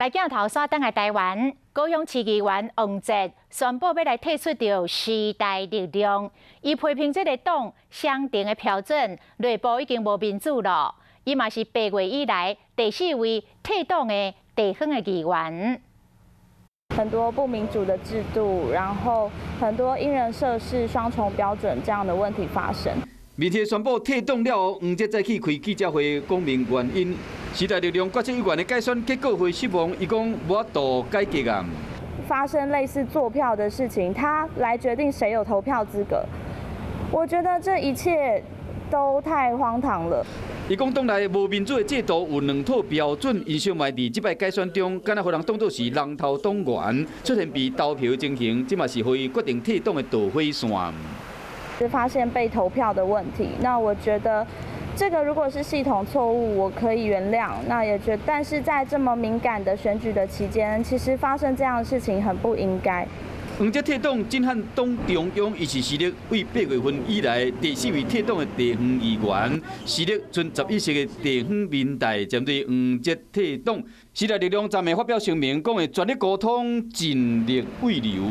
来镜头刷登来台湾，高雄市议员王哲宣布要来退出到时代力量，伊批评这个党相定的标准，内部已经无民主了。伊嘛是8月以来第4位退党的地方的议员。很多不民主的制度，然后很多因人设事、双重标准这样的问题发生。媒体宣布退党了后，黄捷再去开记者会，讲明原因。时代力量决策委员的改选结果会失望，伊讲无法度改革啊。发生类似作票的事情，他来决定谁有投票资格，我觉得这一切都太荒唐了。伊讲党内无民主的制度有两套标准，因小卖伫即摆改选中，敢若互人当作是人头党员，出现被投票情形，即嘛是互伊决定退党的导火线。是发现被投票的问题，那我觉得这个如果是系统错误，我可以原谅。那也觉得，但是在这么敏感的选举的期间，其实发生这样的事情很不应该。黄捷退党震撼党中央，伊是时力为8月份以来第4位退党的地方议员，时力存11席的地方民代针对黄捷退党，时代力量昨暝发表声明，讲会全力沟通，尽力慰留。